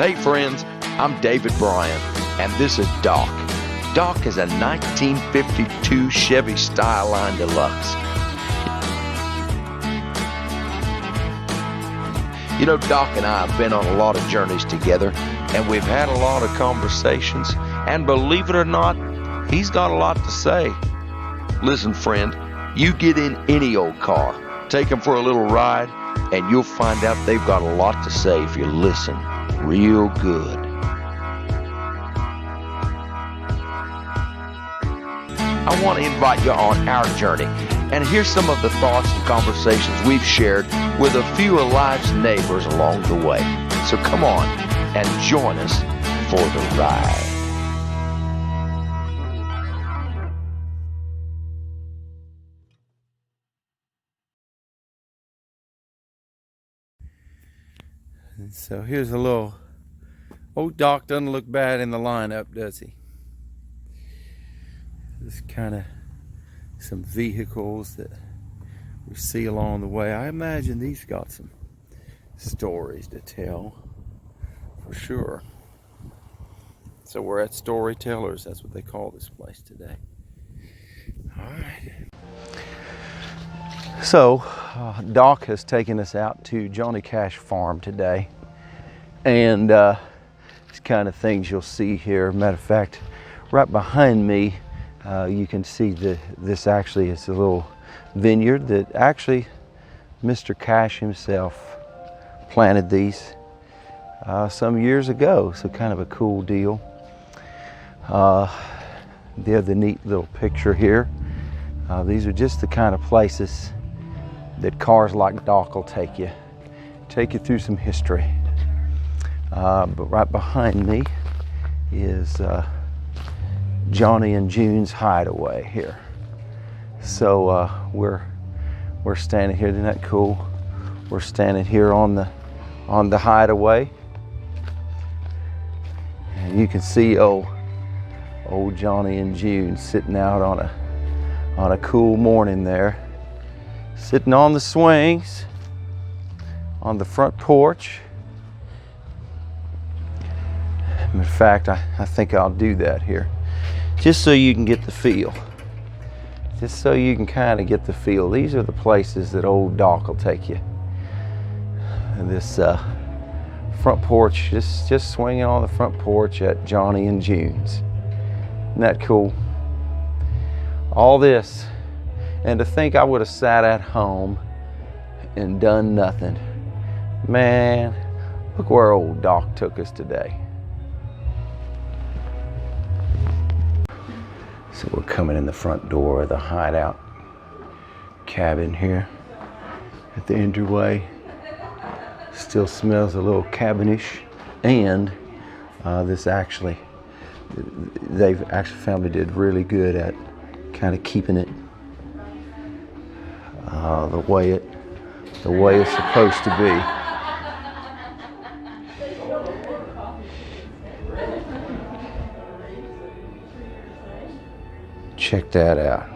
Hey friends, I'm David Bryan, and this is Doc. Doc is a 1952 Chevy Styline Deluxe. You know, Doc and I have been on a lot of journeys together, and we've had a lot of conversations, and believe it or not, he's got a lot to say. Listen, friend, you get in any old car, take them for a little ride, and you'll find out they've got a lot to say if you listen real good. I want to invite you on our journey, and here's some of the thoughts and conversations we've shared with a few of life's neighbors along the way. So come on and join us for the ride. So here's a little, old Doc doesn't look bad in the lineup, does he? Just kind of some vehicles that we see along the way. I imagine these got some stories to tell, for sure. So we're at Storytellers, that's what they call this place today. All right. So Doc has taken us out to Johnny Cash Farm today, and these kind of things you'll see here. Matter of fact, right behind me you can see this actually is a little vineyard that actually Mr. Cash himself planted these some years ago, so kind of a cool deal. They have the neat little picture here. These are just the kind of places that cars like Doc will take you through some history. But right behind me is Johnny and June's hideaway here. So we're standing here. Isn't that cool? We're standing here on the hideaway, and you can see old Johnny and June sitting out on a cool morning there. Sitting on the swings on the front porch. In fact, I think I'll do that here, just so you can get the feel. Just so you can kind of get the feel. These are the places that old Doc will take you. And this front porch, just swinging on the front porch at Johnny and June's. Isn't that cool? All this. And to think I would have sat at home and done nothing. Man, look where old Doc took us today. So we're coming in the front door of the hideout cabin here at the entryway. Still smells a little cabinish, and this actually, they've actually found they did really good at kind of keeping it the way it's supposed to be. Check that out.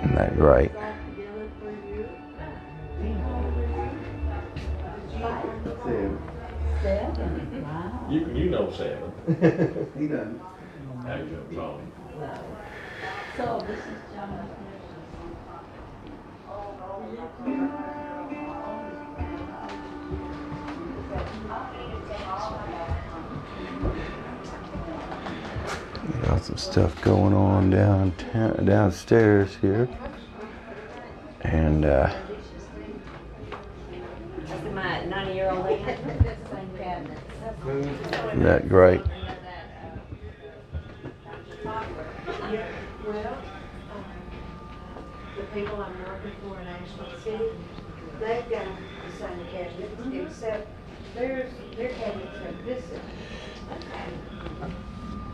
Isn't that great? You know seven. He doesn't. How you doing, Tommy? So this is John. Got some stuff going on downstairs here, and My 90-year-old lady. isn't that great? Well, the people I'm working for in Ashland City, they've got the same cabinets, except their cabinets are this size.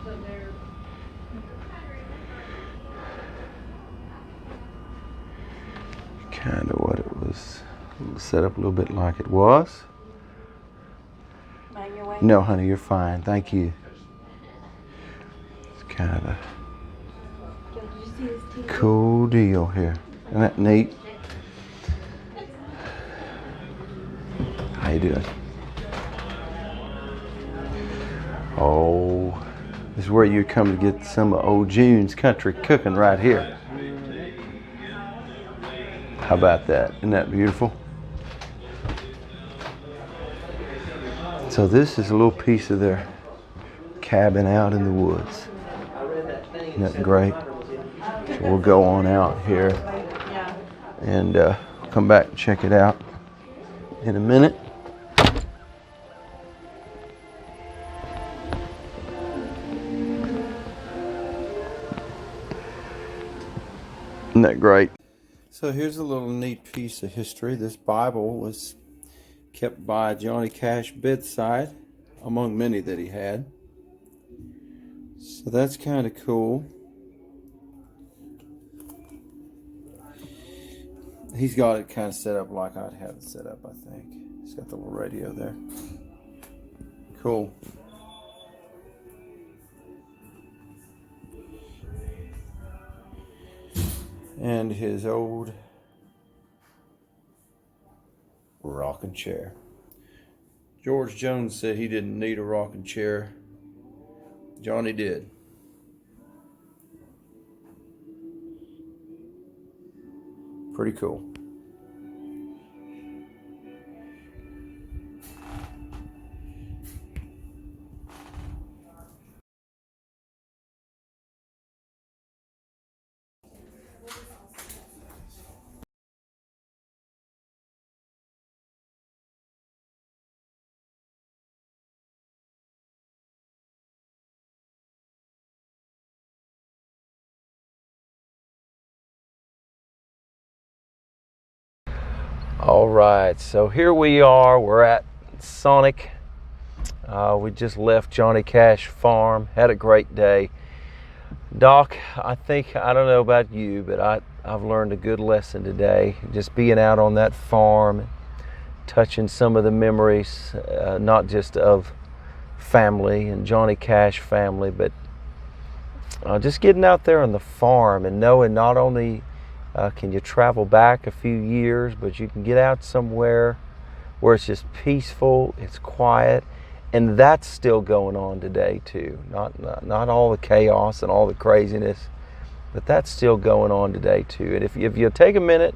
So they're Kind of what it set up a little bit like it was. Mind your way. No, honey, you're fine. Thank you. It's kind of a Did you see this TV? cool deal here. Isn't that neat? How you doing? Oh, this is where you come to get some of old June's country cooking right here. How about that? Isn't that beautiful? So this is a little piece of their cabin out in the woods. Isn't that great? So we'll go on out here and come back and check it out in a minute. Isn't that great? So here's a little neat piece of history. This Bible was kept by Johnny Cash's bedside, among many that he had. So that's kind of cool. He's got it kind of set up like I'd have it set up, I think. He's got the little radio there. Cool. And his old rocking chair. George Jones said he didn't need a rocking chair. Johnny did. Pretty cool. All right, so here we are. We're at Sonic. We just left Johnny Cash Farm. Had a great day. Doc, I don't know about you, but I've learned a good lesson today. Just being out on that farm, touching some of the memories, not just of family and Johnny Cash family, but just getting out there on the farm and knowing not only can you travel back a few years, but you can get out somewhere where it's just peaceful, it's quiet, and that's still going on today too. Not all the chaos and all the craziness, but that's still going on today too. And if you take a minute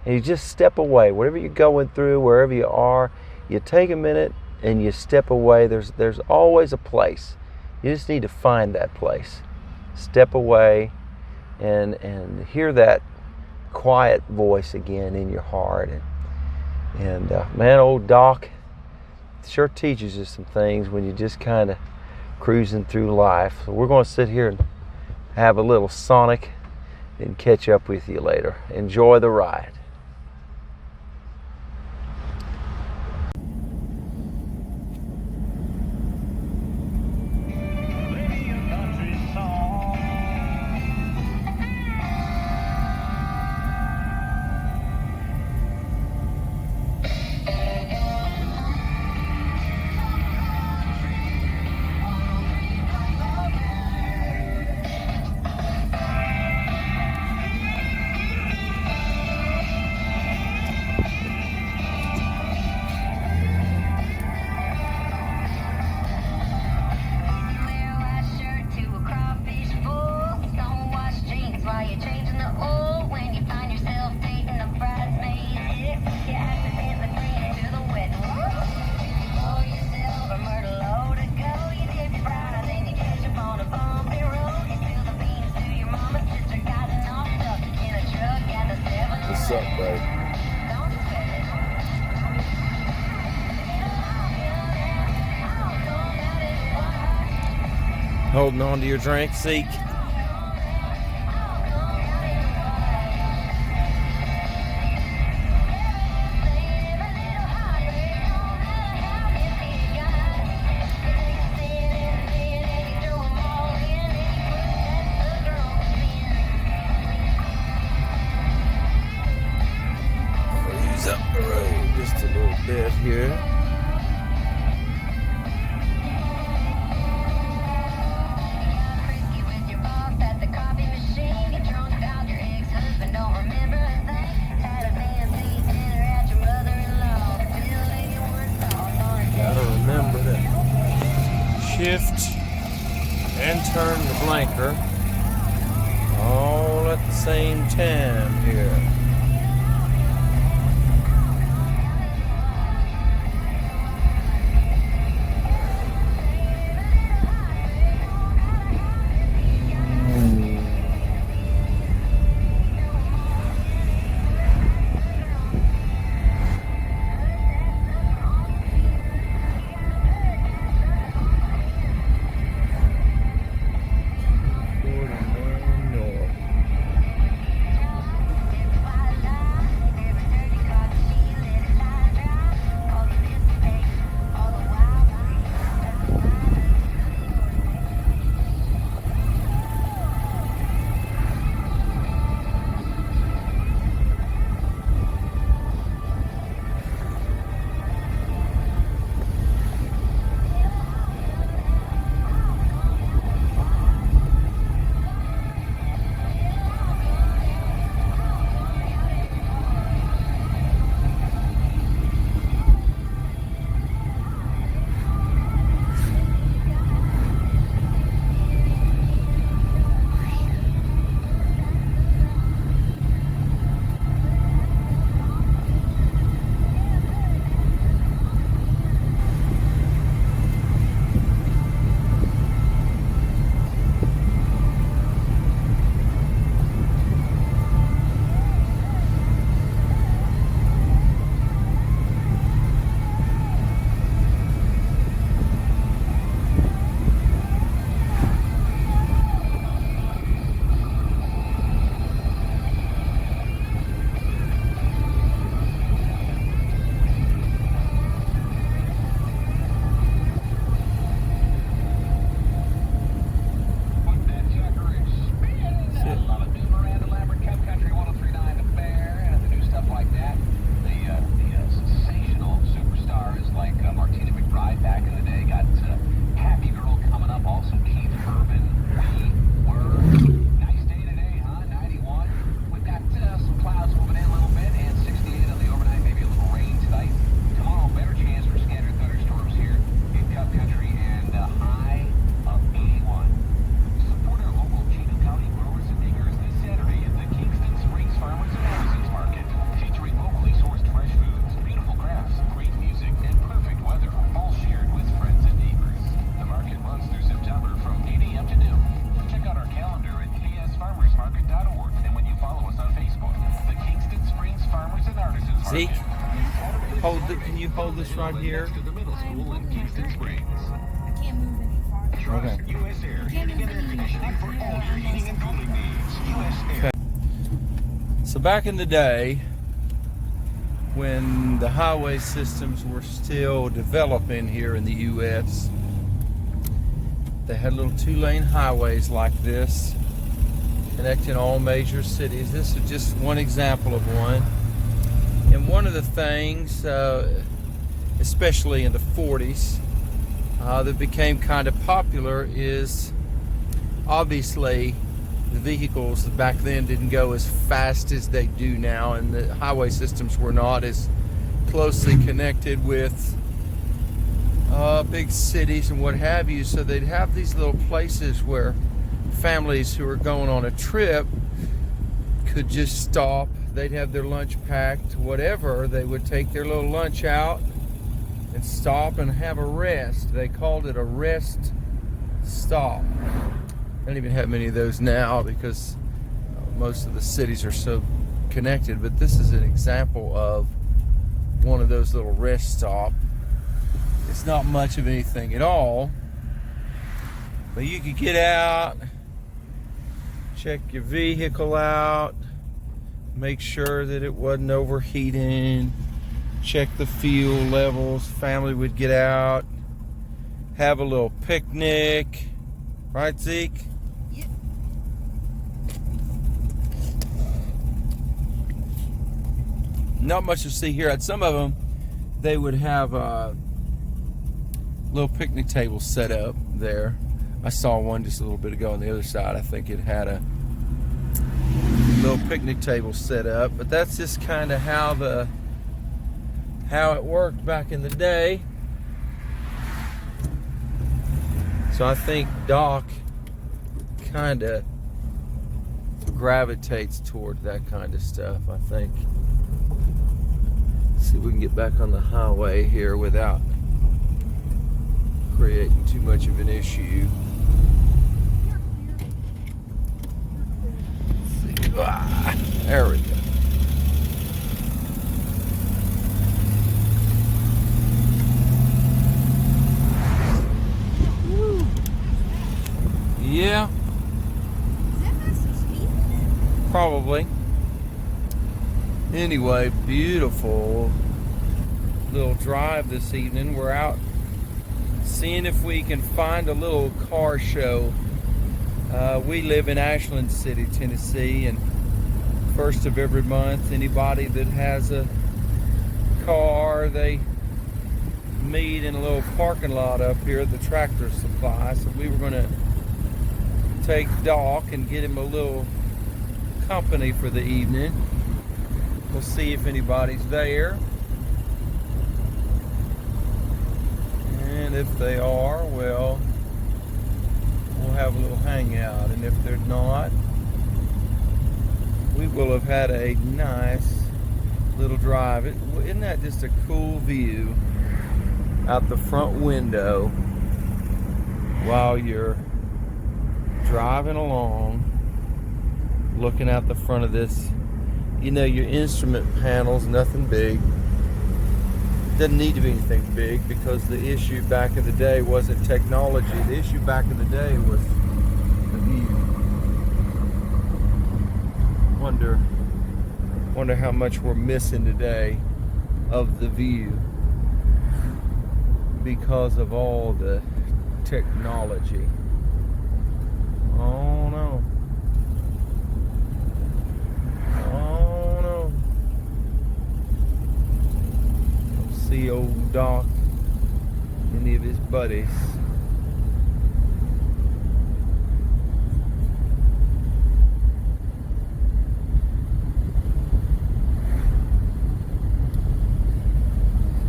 and you just step away, whatever you're going through, wherever you are, you take a minute and you step away. There's always a place. You just need to find that place. Step away and hear that quiet voice again in your heart. And man, old Doc sure teaches you some things when you're just kind of cruising through life. So we're going to sit here and have a little Sonic and catch up with you later. Enjoy the ride. What's up, bro? Holding on to your drink, Zeke. Up the road. shift and turn the blinker all at the same time here. Zeke, can you hold this right here? I can't move any farther. Okay. I can't move any. So back in the day, when the highway systems were still developing here in the U.S., they had little two-lane highways like this, connecting all major cities. This is just one example of one. And one of the things, especially in the 40s, that became kind of popular is obviously the vehicles back then didn't go as fast as they do now, and the highway systems were not as closely connected with big cities and what have you. So they'd have these little places where families who are going on a trip could just stop. They'd have their lunch packed, whatever. They would take their little lunch out and stop and have a rest. They called it a rest stop. I don't even have many of those now because most of the cities are so connected, but this is an example of one of those little rest stops. It's not much of anything at all, but you could get out, check your vehicle out, make sure that it wasn't overheating, check the fuel levels. Family would get out, have a little picnic, right, Zeke? Yep. Not much to see here. At some of them, they would have little picnic tables set up there. I saw one just a little bit ago on the other side. I think it had a little picnic table set up, but that's just kind of how it worked back in the day. So I think Doc kind of gravitates toward that kind of stuff, I think. Let's see if we can get back on the highway here without creating too much of an issue. Let's see. Ah, there we go. Yeah, probably. Anyway, beautiful little drive this evening. We're out seeing if we can find a little car show. We live in Ashland City, Tennessee, and first of every month, anybody that has a car, they meet in a little parking lot up here at the Tractor Supply. So we were going to take Doc and get him a little company for the evening. We'll see if anybody's there. And if they are, well, we'll have a little hangout. And if they're not, we will have had a nice little drive. Isn't that just a cool view out the front window while you're driving along, looking out the front of this? You know, your instrument panel's nothing big. Doesn't need to be anything big, because the issue back in the day wasn't technology. The issue back in the day was the view. Wonder how much we're missing today of the view because of all the technology. Oh no. Oh no. Don't see old Doc, any of his buddies.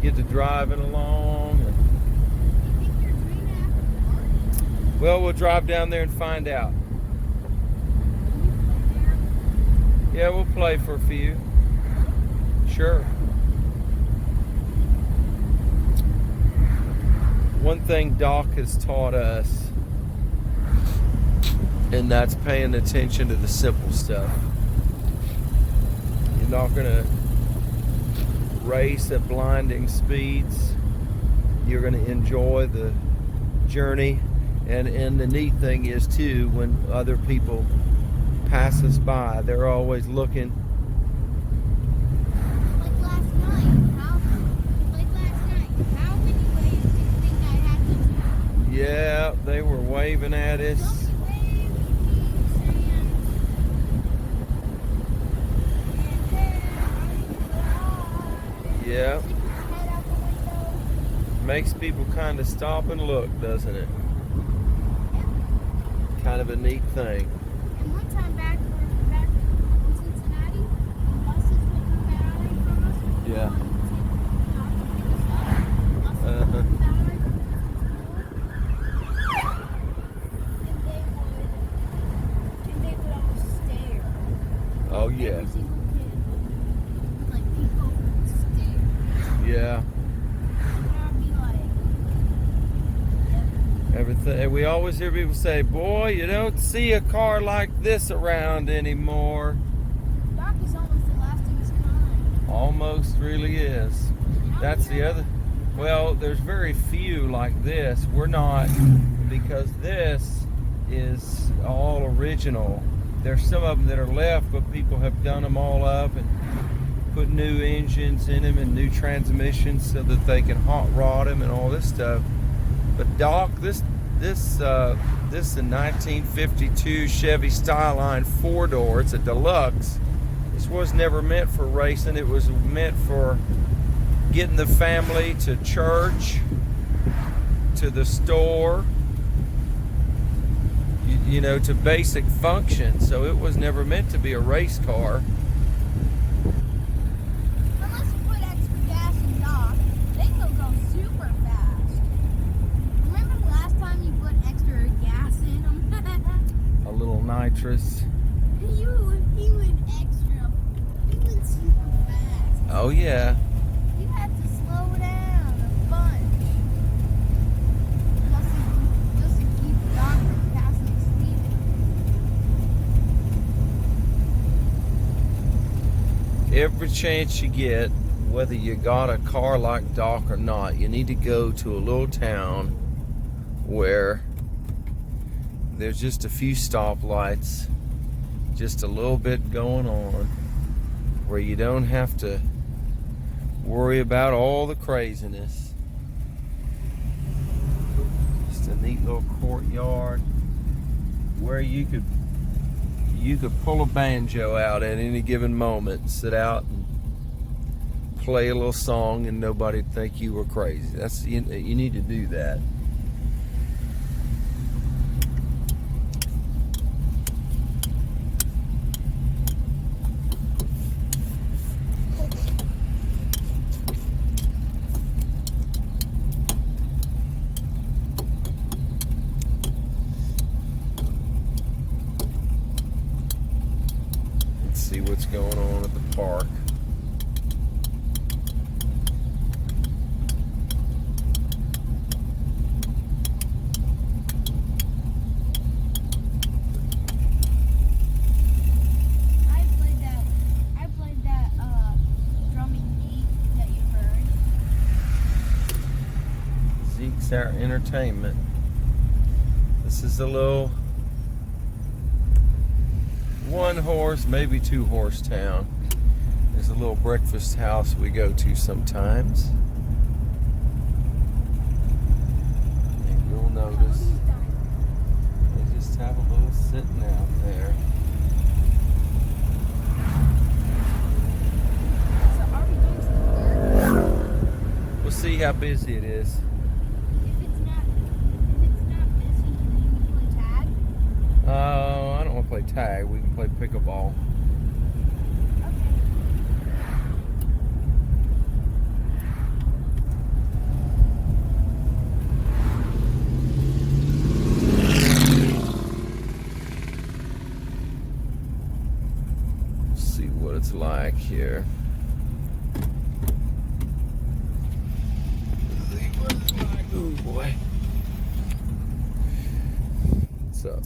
Get to driving along. Well, we'll drive down there and find out. Yeah, we'll play for a few. Sure. One thing Doc has taught us, and that's paying attention to the simple stuff. You're not going to race at blinding speeds. You're going to enjoy the journey. And the neat thing is, too, when other people pass us by, they're always looking. Like last night, how many ways do you think I had to do? Yeah, they were waving at us. Just wave, saying, and then Yeah, stick his head out the window. makes people kind of stop and look, doesn't it? Kind of a neat thing. And one time back in Cincinnati, when buses would come down from us, Yeah. buses would come down from school, and they would all stare. Oh yeah. Every single kid. Like, people would stare. Yeah. And I'd be like, Everything. We always hear people say, "Boy, you don't see a car like this around anymore." Doc is almost the last of his kind. Almost really is. That's the other. Well, there's very few like this. We're not, because this is all original. There's some of them that are left, but people have done them all up and put new engines in them and new transmissions so that they can hot rod them and all this stuff. But Doc, this is a 1952 Chevy Styline 4-door. It's a deluxe. This was never meant for racing. It was meant for getting the family to church, to the store, you know, to basic function. So it was never meant to be a race car. Unless you put extra gas in Doc, they can go super fast. Remember the last time you put extra nitrous. He went extra. He went super fast. Oh yeah. You have to slow down a bunch. Just to keep the dog from passing speed. Every chance you get, whether you got a car like Doc or not, you need to go to a little town where there's just a few stoplights, just a little bit going on, where you don't have to worry about all the craziness. Just a neat little courtyard where you could pull a banjo out at any given moment, sit out and play a little song, and nobody'd think you were crazy. You need to do that. Let's see what's going on at the park. I played that drumming beat that you heard. Zeke's our entertainment. This is a little 1-horse, maybe 2-horse town. There's a little breakfast house we go to sometimes. And you'll notice they just have a little sitting out there. So are we doing some work? We'll see how busy it is. If it's not busy, can we play tag? I don't want to play tag. We can play pickleball. See what it's like here. Oh boy. What's up?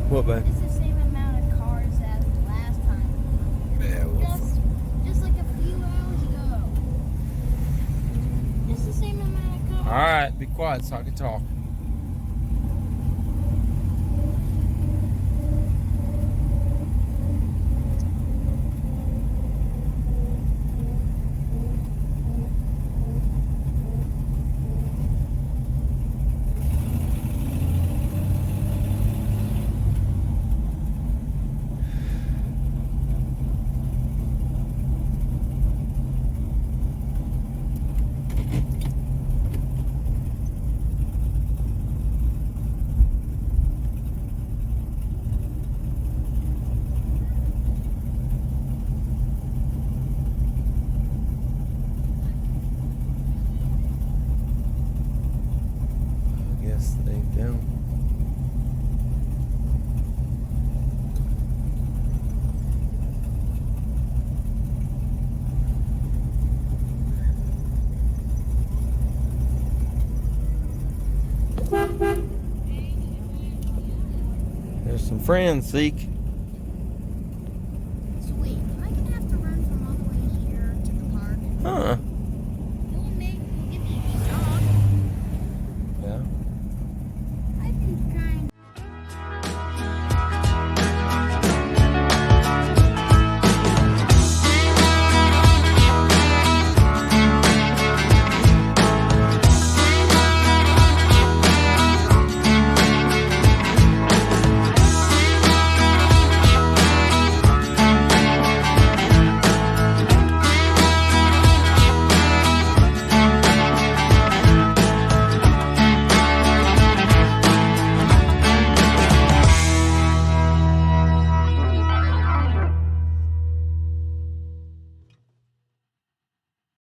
What, babe? It's the same amount of cars as last time. Yeah, Just like a few hours ago. It's the same amount of cars. Alright, be quiet so I can talk. Yes, they don't. There's some friends, Zeke.